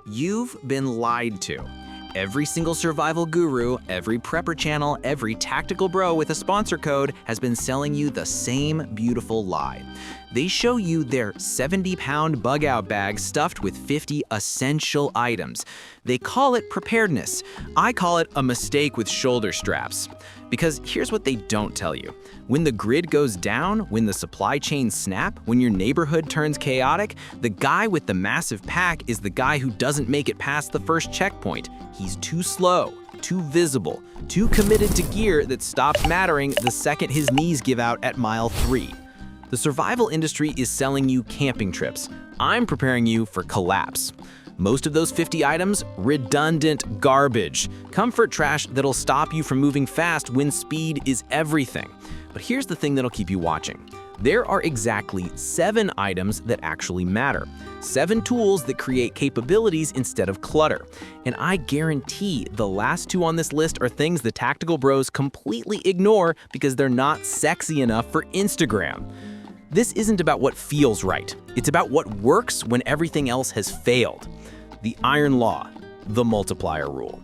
You've been lied to. Every single survival guru, every prepper channel, every tactical bro with a sponsor code has been selling you the same beautiful lie. They show you their 70-pound bug-out bag stuffed with 50 essential items. They call it preparedness. I call it a mistake with shoulder straps. Because here's what they don't tell you. When the grid goes down, when the supply chains snap, when your neighborhood turns chaotic, the guy with the massive pack is the guy who doesn't make it past the first checkpoint. He's too slow, too visible, too committed to gear that stops mattering the second his knees give out at mile 3. The survival industry is selling you camping trips. I'm preparing you for collapse. Most of those 50 items, redundant garbage. Comfort trash that'll stop you from moving fast when speed is everything. But here's the thing that'll keep you watching. There are exactly 7 items that actually matter. 7 tools that create capabilities instead of clutter. And I guarantee the last 2 on this list are things the tactical bros completely ignore because they're not sexy enough for Instagram. This isn't about what feels right. It's about what works when everything else has failed. The iron law, the multiplier rule.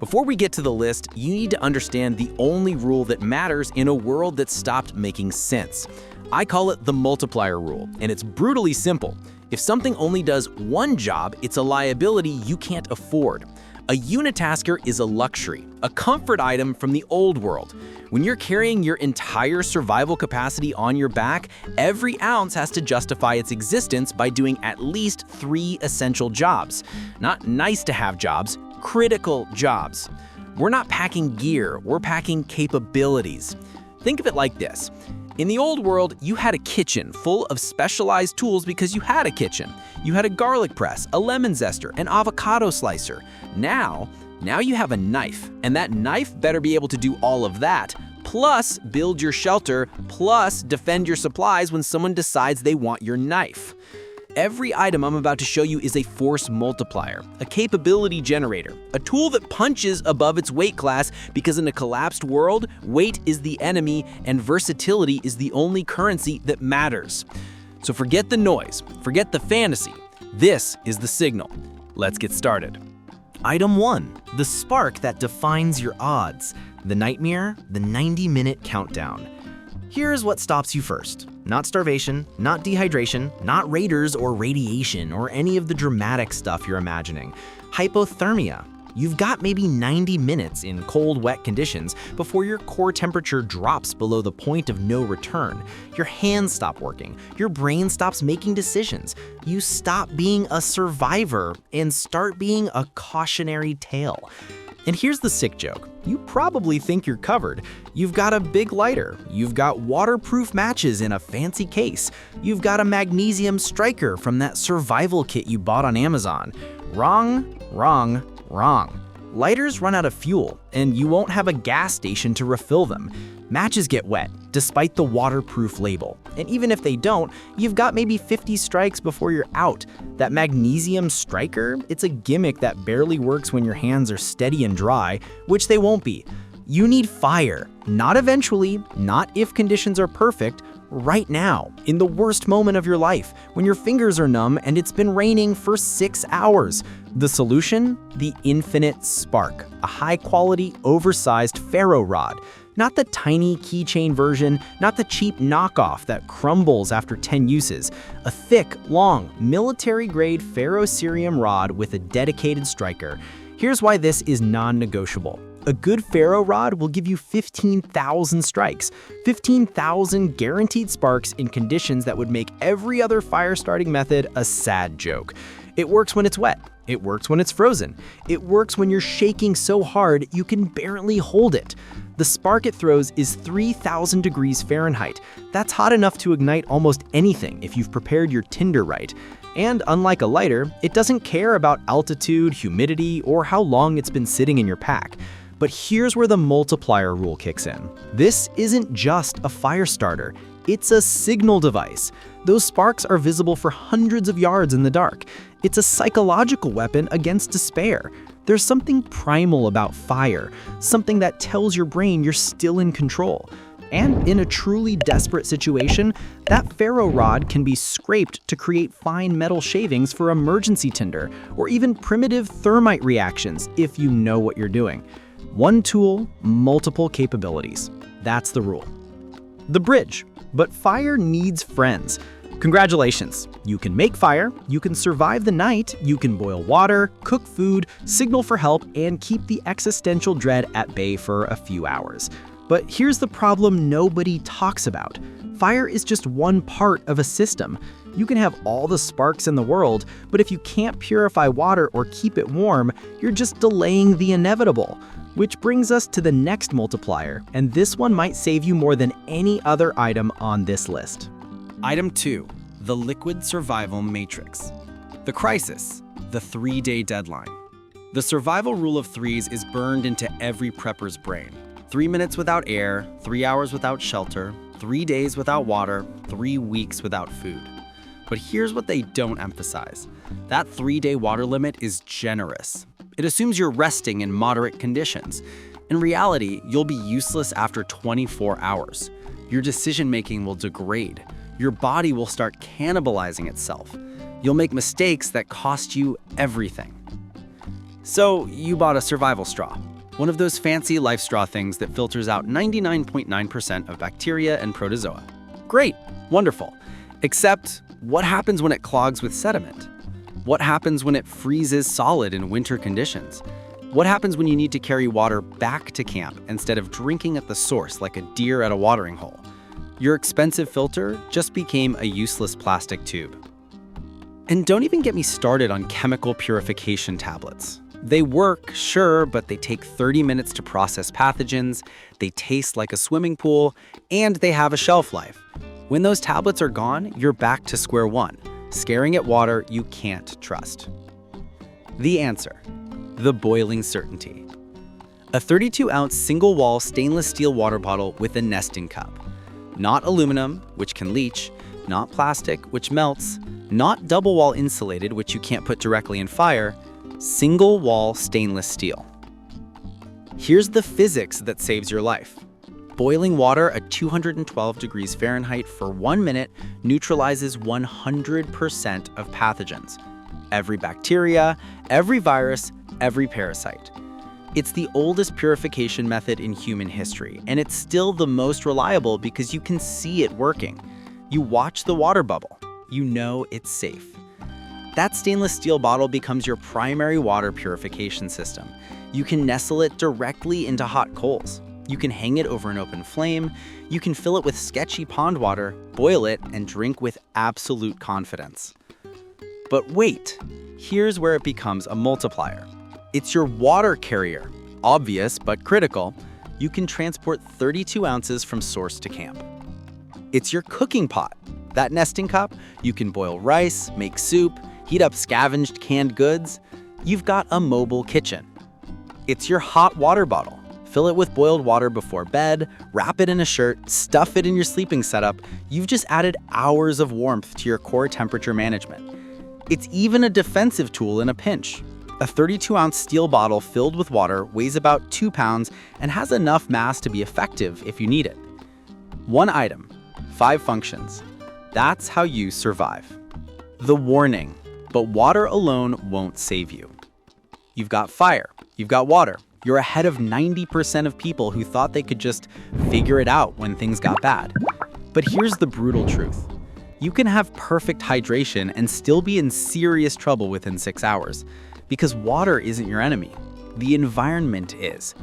Before we get to the list, you need to understand the only rule that matters in a world that stopped making sense. I call it the multiplier rule, and it's brutally simple. If something only does one job, it's a liability you can't afford. A unitasker is a luxury, a comfort item from the old world. When you're carrying your entire survival capacity on your back, every ounce has to justify its existence by doing at least 3 essential jobs. Not nice-to-have jobs, critical jobs. We're not packing gear, we're packing capabilities. Think of it like this. In the old world, you had a kitchen full of specialized tools because you had a kitchen. You had a garlic press, a lemon zester, an avocado slicer. Now you have a knife, and that knife better be able to do all of that, plus build your shelter, plus defend your supplies when someone decides they want your knife. Every item I'm about to show you is a force multiplier, a capability generator, a tool that punches above its weight class because in a collapsed world, weight is the enemy and versatility is the only currency that matters. So forget the noise, forget the fantasy. This is the signal. Let's get started. Item 1, the spark that defines your odds. The nightmare, the 90-minute countdown. Here's what stops you first. Not starvation, not dehydration, not raiders or radiation or any of the dramatic stuff you're imagining. Hypothermia. You've got maybe 90 minutes in cold, wet conditions before your core temperature drops below the point of no return. Your hands stop working. Your brain stops making decisions. You stop being a survivor and start being a cautionary tale. And here's the sick joke. You probably think you're covered. You've got a big lighter. You've got waterproof matches in a fancy case. You've got a magnesium striker from that survival kit you bought on Amazon. Wrong, wrong, wrong. Lighters run out of fuel, and you won't have a gas station to refill them. Matches get wet, despite the waterproof label. And even if they don't, you've got maybe 50 strikes before you're out. That magnesium striker, it's a gimmick that barely works when your hands are steady and dry, which they won't be. You need fire, not eventually, not if conditions are perfect, right now, in the worst moment of your life, when your fingers are numb and it's been raining for 6 hours. The solution? The infinite spark, a high-quality, oversized ferro rod. Not the tiny keychain version, not the cheap knockoff that crumbles after 10 uses. A thick, long, military-grade ferrocerium rod with a dedicated striker. Here's why this is non-negotiable. A good ferro rod will give you 15,000 strikes, 15,000 guaranteed sparks in conditions that would make every other fire-starting method a sad joke. It works when it's wet. It works when it's frozen. It works when you're shaking so hard you can barely hold it. The spark it throws is 3,000 degrees Fahrenheit. That's hot enough to ignite almost anything if you've prepared your tinder right. And unlike a lighter, it doesn't care about altitude, humidity, or how long it's been sitting in your pack. But here's where the multiplier rule kicks in. This isn't just a fire starter. It's a signal device. Those sparks are visible for hundreds of yards in the dark. It's a psychological weapon against despair. There's something primal about fire, something that tells your brain you're still in control. And in a truly desperate situation, that ferro rod can be scraped to create fine metal shavings for emergency tinder, or even primitive thermite reactions if you know what you're doing. One tool, multiple capabilities. That's the rule. The bridge. But fire needs friends. Congratulations! You can make fire, you can survive the night, you can boil water, cook food, signal for help, and keep the existential dread at bay for a few hours. But here's the problem nobody talks about. Fire is just one part of a system. You can have all the sparks in the world, but if you can't purify water or keep it warm, you're just delaying the inevitable. Which brings us to the next multiplier, and this one might save you more than any other item on this list. Item 2, the Liquid Survival Matrix. The crisis, the 3-day deadline. The survival rule of threes is burned into every prepper's brain. 3 minutes without air, 3 hours without shelter, 3 days without water, 3 weeks without food. But here's what they don't emphasize. That 3-day water limit is generous. It assumes you're resting in moderate conditions. In reality, you'll be useless after 24 hours. Your decision-making will degrade. Your body will start cannibalizing itself. You'll make mistakes that cost you everything. So you bought a survival straw, one of those fancy life straw things that filters out 99.9% of bacteria and protozoa. Great, wonderful. Except, what happens when it clogs with sediment? What happens when it freezes solid in winter conditions? What happens when you need to carry water back to camp instead of drinking at the source like a deer at a watering hole? Your expensive filter just became a useless plastic tube. And don't even get me started on chemical purification tablets. They work, sure, but they take 30 minutes to process pathogens, they taste like a swimming pool, and they have a shelf life. When those tablets are gone, you're back to square one, staring at water you can't trust. The answer: the boiling certainty. A 32-ounce single-wall stainless steel water bottle with a nesting cup. Not aluminum, which can leach, not plastic, which melts, not double-wall insulated, which you can't put directly in fire, single-wall stainless steel. Here's the physics that saves your life. Boiling water at 212 degrees Fahrenheit for 1 minute neutralizes 100% of pathogens. Every bacteria, every virus, every parasite. It's the oldest purification method in human history, and it's still the most reliable because you can see it working. You watch the water bubble. You know it's safe. That stainless steel bottle becomes your primary water purification system. You can nestle it directly into hot coals. You can hang it over an open flame. You can fill it with sketchy pond water, boil it, and drink with absolute confidence. But wait, here's where it becomes a multiplier. It's your water carrier. Obvious, but critical. You can transport 32 ounces from source to camp. It's your cooking pot. That nesting cup, you can boil rice, make soup, heat up scavenged canned goods. You've got a mobile kitchen. It's your hot water bottle. Fill it with boiled water before bed, wrap it in a shirt, stuff it in your sleeping setup. You've just added hours of warmth to your core temperature management. It's even a defensive tool in a pinch. A 32-ounce steel bottle filled with water weighs about 2 pounds and has enough mass to be effective if you need it. 1 item, 5 functions. That's how you survive. The warning, but water alone won't save you. You've got fire, you've got water. You're ahead of 90% of people who thought they could just figure it out when things got bad. But here's the brutal truth. You can have perfect hydration and still be in serious trouble within 6 hours. Because water isn't your enemy. The environment is.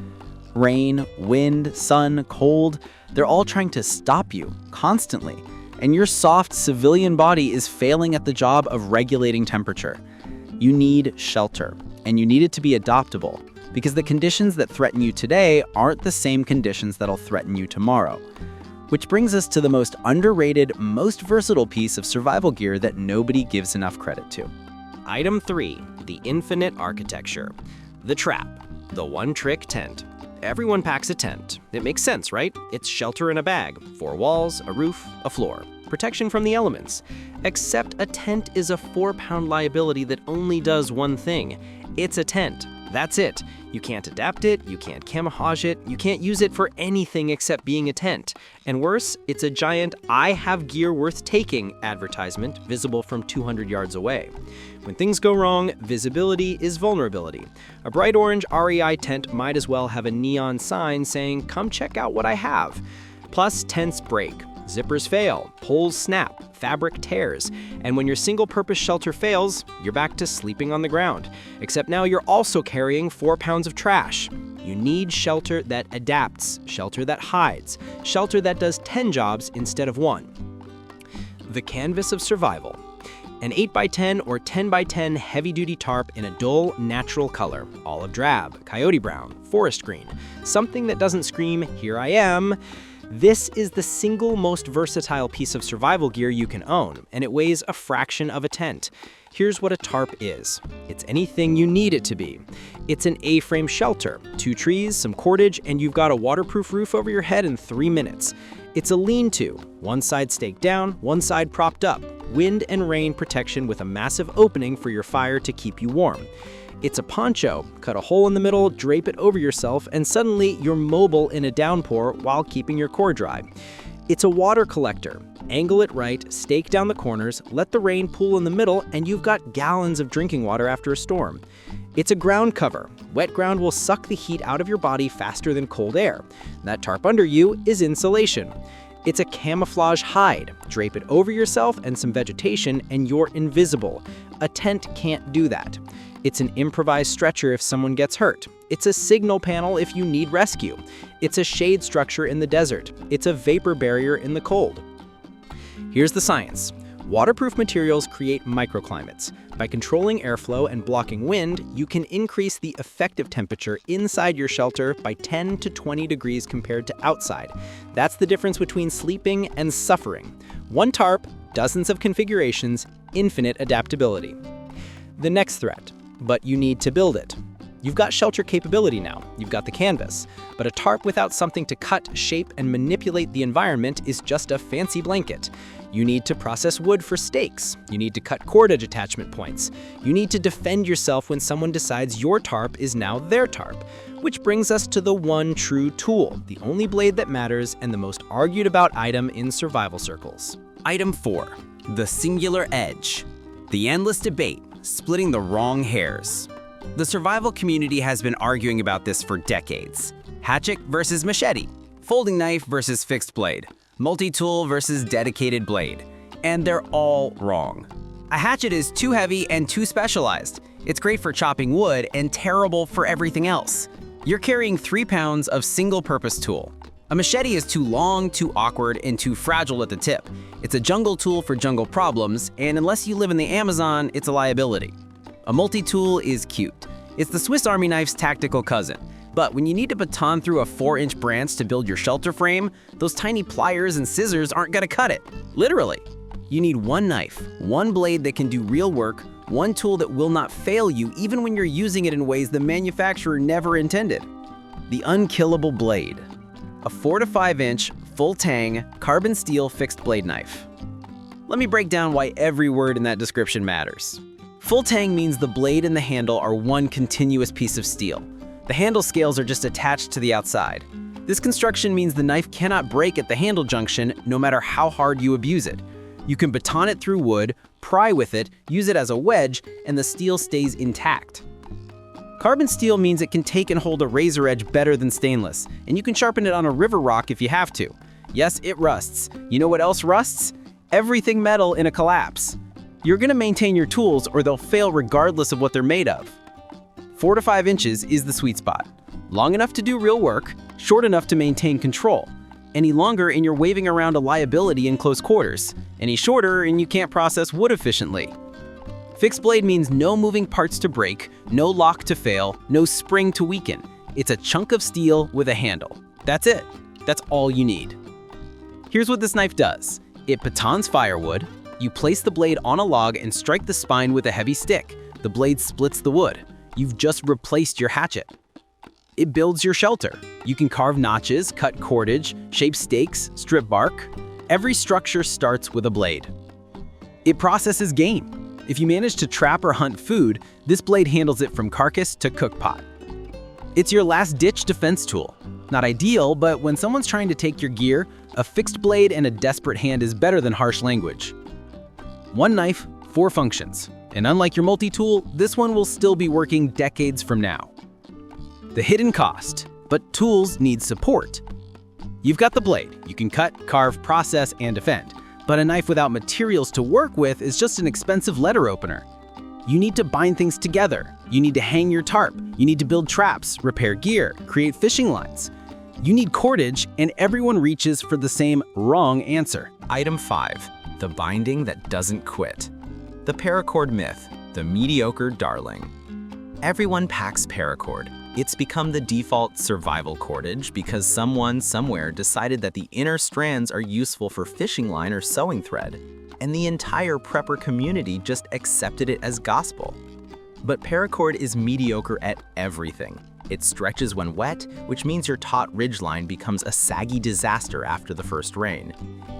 Rain, wind, sun, cold, they're all trying to stop you constantly. And your soft civilian body is failing at the job of regulating temperature. You need shelter, and you need it to be adaptable, because the conditions that threaten you today aren't the same conditions that'll threaten you tomorrow. Which brings us to the most underrated, most versatile piece of survival gear that nobody gives enough credit to. Item 3, the infinite architecture. The trap, the one-trick tent. Everyone packs a tent. It makes sense, right? It's shelter in a bag, 4 walls, a roof, a floor, protection from the elements. Except a tent is a 4-pound liability that only does one thing. It's a tent. That's it. You can't adapt it, you can't camouflage it, you can't use it for anything except being a tent. And worse, it's a giant "I have gear worth taking" advertisement visible from 200 yards away. When things go wrong, visibility is vulnerability. A bright orange REI tent might as well have a neon sign saying, "Come check out what I have." Plus, tents break. Zippers fail, poles snap, fabric tears, and when your single-purpose shelter fails, you're back to sleeping on the ground. Except now you're also carrying 4 pounds of trash. You need shelter that adapts, shelter that hides, shelter that does 10 jobs instead of 1. The canvas of survival. An 8x10 or 10x10 heavy-duty tarp in a dull, natural color, olive drab, coyote brown, forest green, something that doesn't scream, "Here I am." This is the single most versatile piece of survival gear you can own, and it weighs a fraction of a tent. Here's what a tarp is. It's anything you need it to be. It's an A-frame shelter, 2 trees, some cordage, and you've got a waterproof roof over your head in 3 minutes. It's a lean-to, one side staked down, one side propped up, wind and rain protection with a massive opening for your fire to keep you warm. It's a poncho. Cut a hole in the middle, drape it over yourself, and suddenly you're mobile in a downpour while keeping your core dry. It's a water collector. Angle it right, stake down the corners, let the rain pool in the middle, and you've got gallons of drinking water after a storm. It's a ground cover. Wet ground will suck the heat out of your body faster than cold air. That tarp under you is insulation. It's a camouflage hide. Drape it over yourself and some vegetation, and you're invisible. A tent can't do that. It's an improvised stretcher if someone gets hurt. It's a signal panel if you need rescue. It's a shade structure in the desert. It's a vapor barrier in the cold. Here's the science. Waterproof materials create microclimates. By controlling airflow and blocking wind, you can increase the effective temperature inside your shelter by 10 to 20 degrees compared to outside. That's the difference between sleeping and suffering. One tarp, dozens of configurations, infinite adaptability. The next threat. But you need to build it. You've got shelter capability now, you've got the canvas, but a tarp without something to cut, shape, and manipulate the environment is just a fancy blanket. You need to process wood for stakes, you need to cut cordage attachment points, you need to defend yourself when someone decides your tarp is now their tarp. Which brings us to the one true tool, the only blade that matters and the most argued about item in survival circles. Item 4. The singular edge. The endless debate. Splitting the wrong hairs. The survival community has been arguing about this for decades. Hatchet versus machete, folding knife versus fixed blade, multi-tool versus dedicated blade, and they're all wrong. A hatchet is too heavy and too specialized. It's great for chopping wood and terrible for everything else. You're carrying 3 pounds of single-purpose tool. A machete is too long, too awkward, and too fragile at the tip. It's a jungle tool for jungle problems, and unless you live in the Amazon, it's a liability. A multi-tool is cute. It's the Swiss Army knife's tactical cousin. But when you need to baton through a 4-inch branch to build your shelter frame, those tiny pliers and scissors aren't gonna cut it. Literally. You need one knife, one blade that can do real work, one tool that will not fail you even when you're using it in ways the manufacturer never intended. The unkillable blade. A 4 to 5-inch, full-tang, carbon steel fixed blade knife. Let me break down why every word in that description matters. Full-tang means the blade and the handle are one continuous piece of steel. The handle scales are just attached to the outside. This construction means the knife cannot break at the handle junction no matter how hard you abuse it. You can baton it through wood, pry with it, use it as a wedge, and the steel stays intact. Carbon steel means it can take and hold a razor edge better than stainless, and you can sharpen it on a river rock if you have to. Yes, it rusts. You know what else rusts? Everything metal in a collapse. You're gonna maintain your tools or they'll fail regardless of what they're made of. 4 to 5 inches is the sweet spot. Long enough to do real work, short enough to maintain control. Any longer and you're waving around a liability in close quarters. Any shorter and you can't process wood efficiently. Fixed blade means no moving parts to break, no lock to fail, no spring to weaken. It's a chunk of steel with a handle. That's it. That's all you need. Here's what this knife does. It batons firewood. You place the blade on a log and strike the spine with a heavy stick. The blade splits the wood. You've just replaced your hatchet. It builds your shelter. You can carve notches, cut cordage, shape stakes, strip bark. Every structure starts with a blade. It processes game. If you manage to trap or hunt food, this blade handles it from carcass to cook pot. It's your last-ditch defense tool. Not ideal, but when someone's trying to take your gear, a fixed blade and a desperate hand is better than harsh language. One knife, 4 functions. And unlike your multi-tool, this one will still be working decades from now. The hidden cost, but tools need support. You've got the blade. You can cut, carve, process, and defend. But a knife without materials to work with is just an expensive letter opener. You need to bind things together. You need to hang your tarp. You need to build traps, repair gear, create fishing lines. You need cordage, and everyone reaches for the same wrong answer. Item 5. The binding that doesn't quit. The paracord myth, the mediocre darling. Everyone packs paracord. It's become the default survival cordage because someone somewhere decided that the inner strands are useful for fishing line or sewing thread, and the entire prepper community just accepted it as gospel. But paracord is mediocre at everything. It stretches when wet, which means your taut ridgeline becomes a saggy disaster after the first rain.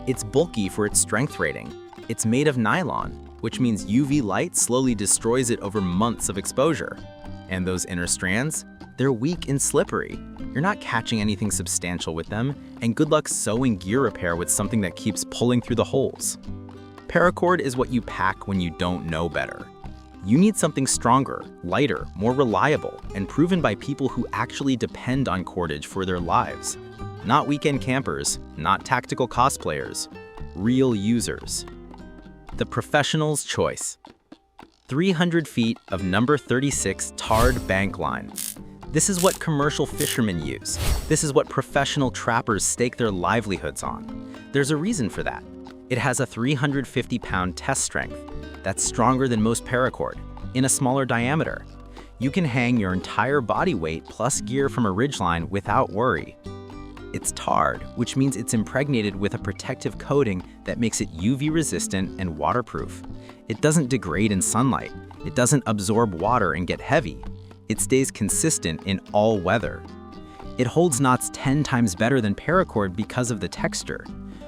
It's bulky for its strength rating. It's made of nylon, which means UV light slowly destroys it over months of exposure. And those inner strands? They're weak and slippery. You're not catching anything substantial with them, and good luck sewing gear repair with something that keeps pulling through the holes. Paracord is what you pack when you don't know better. You need something stronger, lighter, more reliable, and proven by people who actually depend on cordage for their lives. Not weekend campers, not tactical cosplayers, real users. The professional's choice. 300 feet of number 36 tarred bank line. This is what commercial fishermen use. This is what professional trappers stake their livelihoods on. There's a reason for that. It has a 350-pound test strength. That's stronger than most paracord, in a smaller diameter. You can hang your entire body weight plus gear from a ridgeline without worry. It's tarred, which means it's impregnated with a protective coating that makes it UV resistant and waterproof. It doesn't degrade in sunlight. It doesn't absorb water and get heavy. It stays consistent in all weather. It holds knots 10 times better than paracord because of the texture.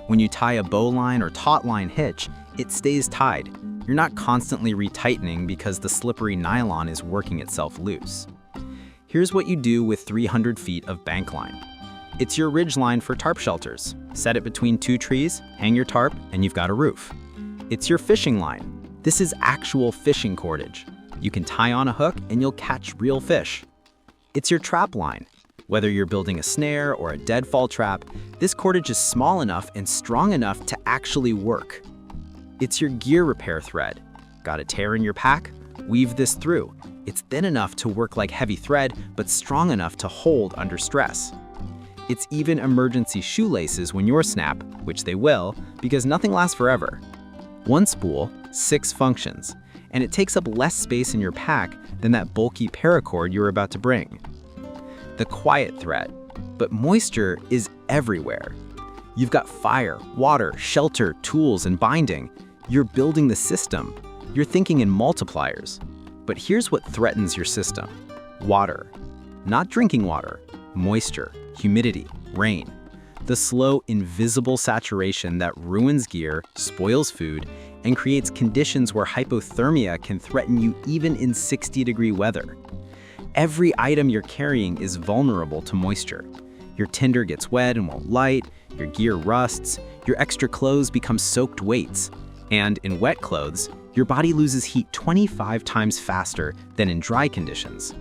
When you tie a bowline or taut line hitch, it stays tied. You're not constantly retightening because the slippery nylon is working itself loose. Here's what you do with 300 feet of bank line. It's your ridge line for tarp shelters. Set it between 2 trees, hang your tarp, and you've got a roof. It's your fishing line. This is actual fishing cordage. You can tie on a hook and you'll catch real fish. It's your trap line. Whether you're building a snare or a deadfall trap, this cordage is small enough and strong enough to actually work. It's your gear repair thread. Got a tear in your pack? Weave this through. It's thin enough to work like heavy thread, but strong enough to hold under stress. It's even emergency shoelaces when yours snap, which they will, because nothing lasts forever. 1 spool, 6 functions, and it takes up less space in your pack than that bulky paracord you're about to bring. The quiet threat, but moisture is everywhere. You've got fire, water, shelter, tools, and binding. You're building the system. You're thinking in multipliers. But here's what threatens your system. Water. Not drinking water. Moisture, humidity, rain. The slow, invisible saturation that ruins gear, spoils food, and creates conditions where hypothermia can threaten you even in 60-degree weather. Every item you're carrying is vulnerable to moisture. Your tinder gets wet and won't light, your gear rusts, your extra clothes become soaked weights. And in wet clothes, your body loses heat 25 times faster than in dry conditions.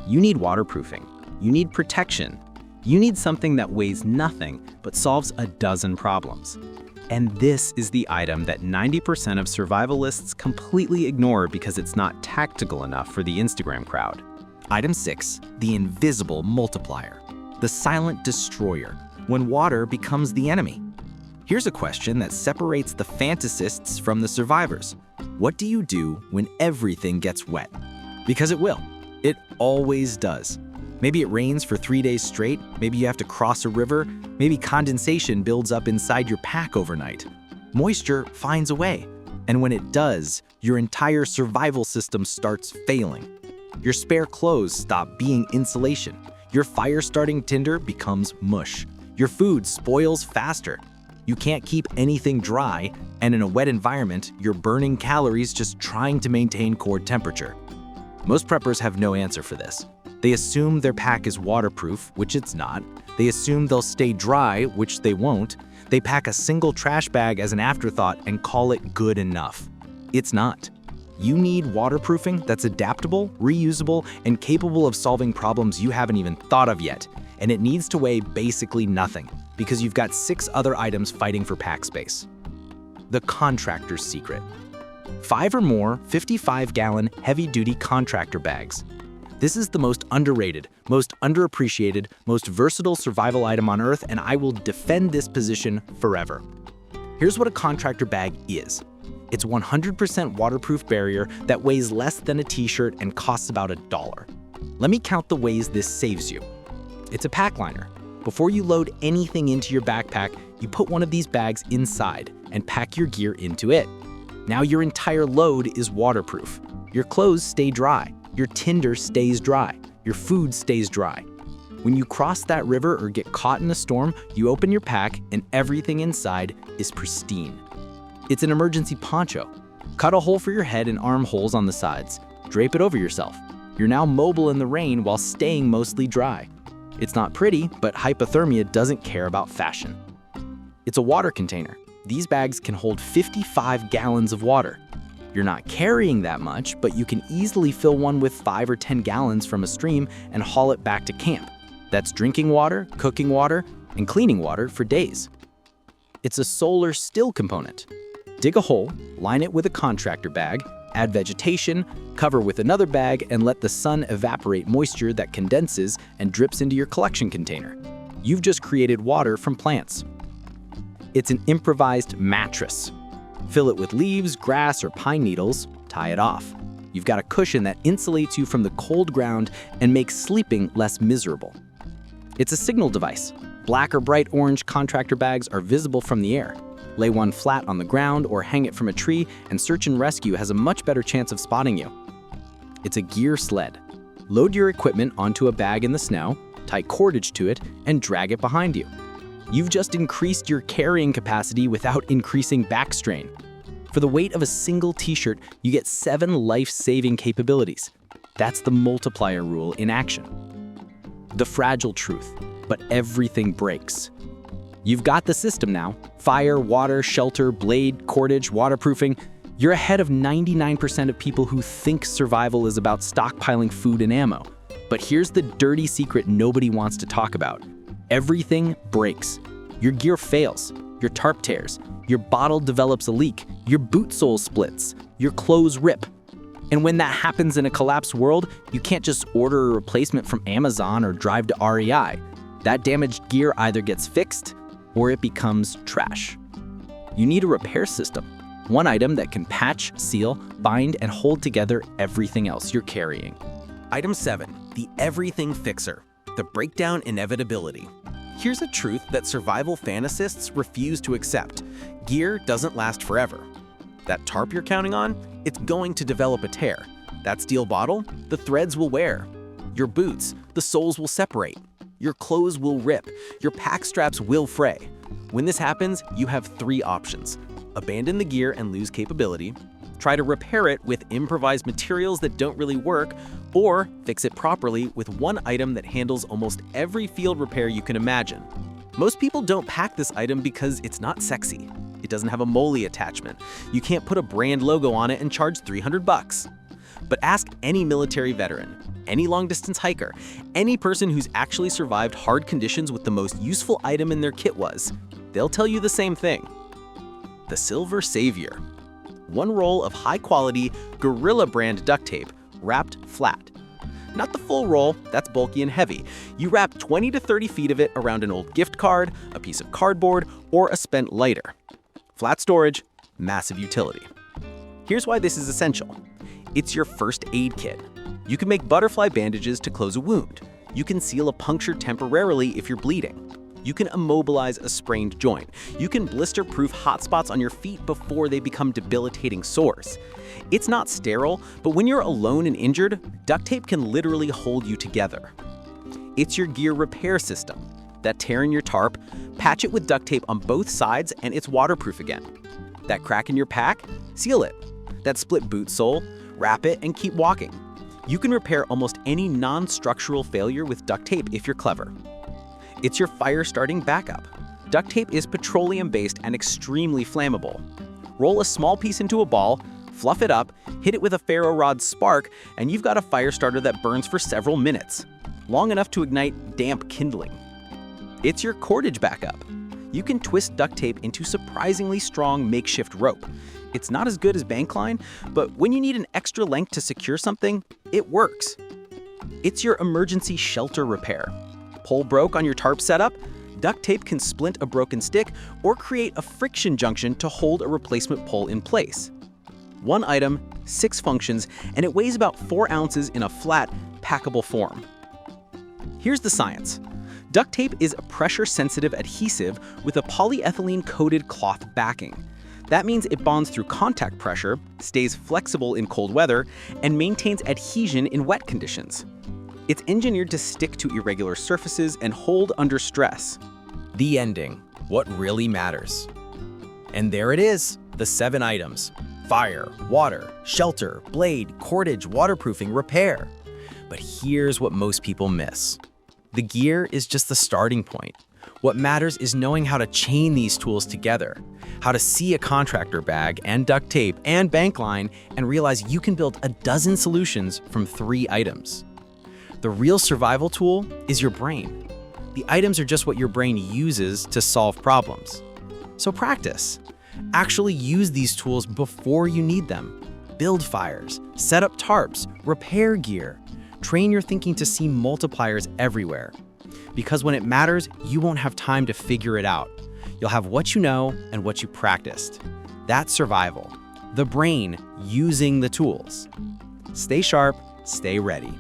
You need waterproofing. You need protection. You need something that weighs nothing but solves a dozen problems. And this is the item that 90% of survivalists completely ignore because it's not tactical enough for the Instagram crowd. Item 6, the invisible multiplier, the silent destroyer, when water becomes the enemy. Here's a question that separates the fantasists from the survivors. What do you do when everything gets wet? Because it will. It always does. Maybe it rains for 3 days straight, maybe you have to cross a river, maybe condensation builds up inside your pack overnight. Moisture finds a way, and when it does, your entire survival system starts failing. Your spare clothes stop being insulation. Your fire-starting tinder becomes mush. Your food spoils faster. You can't keep anything dry, and in a wet environment, you're burning calories just trying to maintain core temperature. Most preppers have no answer for this. They assume their pack is waterproof, which it's not. They assume they'll stay dry, which they won't. They pack a single trash bag as an afterthought and call it good enough. It's not. You need waterproofing that's adaptable, reusable, and capable of solving problems you haven't even thought of yet. And it needs to weigh basically nothing, because you've got 6 other items fighting for pack space. The contractor's secret. 5 or more 55-gallon heavy-duty contractor bags. This is the most underrated, most underappreciated, most versatile survival item on Earth, and I will defend this position forever. Here's what a contractor bag is. It's 100% waterproof barrier that weighs less than a t-shirt and costs about $1. Let me count the ways this saves you. It's a pack liner. Before you load anything into your backpack, you put one of these bags inside and pack your gear into it. Now your entire load is waterproof. Your clothes stay dry. Your tinder stays dry. Your food stays dry. When you cross that river or get caught in a storm, you open your pack and everything inside is pristine. It's an emergency poncho. Cut a hole for your head and armholes on the sides. Drape it over yourself. You're now mobile in the rain while staying mostly dry. It's not pretty, but hypothermia doesn't care about fashion. It's a water container. These bags can hold 55 gallons of water. You're not carrying that much, but you can easily fill one with 5 or 10 gallons from a stream and haul it back to camp. That's drinking water, cooking water, and cleaning water for days. It's a solar still component. Dig a hole, line it with a contractor bag, add vegetation, cover with another bag, and let the sun evaporate moisture that condenses and drips into your collection container. You've just created water from plants. It's an improvised mattress. Fill it with leaves, grass, or pine needles, tie it off. You've got a cushion that insulates you from the cold ground and makes sleeping less miserable. It's a signal device. Black or bright orange contractor bags are visible from the air. Lay one flat on the ground or hang it from a tree, and search and rescue has a much better chance of spotting you. It's a gear sled. Load your equipment onto a bag in the snow, tie cordage to it, and drag it behind you. You've just increased your carrying capacity without increasing back strain. For the weight of a single t-shirt, you get 7 life-saving capabilities. That's the multiplier rule in action. The fragile truth, but everything breaks. You've got the system now. Fire, water, shelter, blade, cordage, waterproofing. You're ahead of 99% of people who think survival is about stockpiling food and ammo. But here's the dirty secret nobody wants to talk about. Everything breaks. Your gear fails. Your tarp tears. Your bottle develops a leak. Your boot sole splits. Your clothes rip. And when that happens in a collapsed world, you can't just order a replacement from Amazon or drive to REI. That damaged gear either gets fixed or it becomes trash. You need a repair system. One item that can patch, seal, bind, and hold together everything else you're carrying. Item 7, the everything fixer, the breakdown inevitability. Here's a truth that survival fantasists refuse to accept. Gear doesn't last forever. That tarp you're counting on, it's going to develop a tear. That steel bottle, the threads will wear. Your boots, the soles will separate. Your clothes will rip. Your pack straps will fray. When this happens, you have 3 options. Abandon the gear and lose capability, try to repair it with improvised materials that don't really work, or fix it properly with one item that handles almost every field repair you can imagine. Most people don't pack this item because it's not sexy. It doesn't have a MOLLE attachment. You can't put a brand logo on it and charge $300. But ask any military veteran, any long-distance hiker, any person who's actually survived hard conditions with the most useful item in their kit was. They'll tell you the same thing. The Silver Savior. One roll of high-quality Gorilla brand duct tape wrapped flat. Not the full roll, that's bulky and heavy. You wrap 20 to 30 feet of it around an old gift card, a piece of cardboard, or a spent lighter. Flat storage, massive utility. Here's why this is essential. It's your first aid kit. You can make butterfly bandages to close a wound. You can seal a puncture temporarily if you're bleeding. You can immobilize a sprained joint. You can blister-proof hot spots on your feet before they become debilitating sores. It's not sterile, but when you're alone and injured, duct tape can literally hold you together. It's your gear repair system. That tear in your tarp, patch it with duct tape on both sides and it's waterproof again. That crack in your pack, seal it. That split boot sole, wrap it and keep walking. You can repair almost any non-structural failure with duct tape if you're clever. It's your fire-starting backup. Duct tape is petroleum-based and extremely flammable. Roll a small piece into a ball, fluff it up, hit it with a ferro rod spark, and you've got a fire starter that burns for several minutes, long enough to ignite damp kindling. It's your cordage backup. You can twist duct tape into surprisingly strong makeshift rope. It's not as good as bank line, but when you need an extra length to secure something, it works. It's your emergency shelter repair. Pole broke on your tarp setup? Duct tape can splint a broken stick or create a friction junction to hold a replacement pole in place. One item, 6 functions, and it weighs about 4 ounces in a flat, packable form. Here's the science. Duct tape is a pressure-sensitive adhesive with a polyethylene-coated cloth backing. That means it bonds through contact pressure, stays flexible in cold weather, and maintains adhesion in wet conditions. It's engineered to stick to irregular surfaces and hold under stress. The ending, what really matters. And there it is, the 7 items. Fire, water, shelter, blade, cordage, waterproofing, repair. But here's what most people miss. The gear is just the starting point. What matters is knowing how to chain these tools together, how to see a contractor bag and duct tape and bank line and realize you can build a dozen solutions from 3 items. The real survival tool is your brain. The items are just what your brain uses to solve problems. So practice. Actually use these tools before you need them. Build fires, set up tarps, repair gear. Train your thinking to see multipliers everywhere. Because when it matters, you won't have time to figure it out. You'll have what you know and what you practiced. That's survival. The brain using the tools. Stay sharp, stay ready.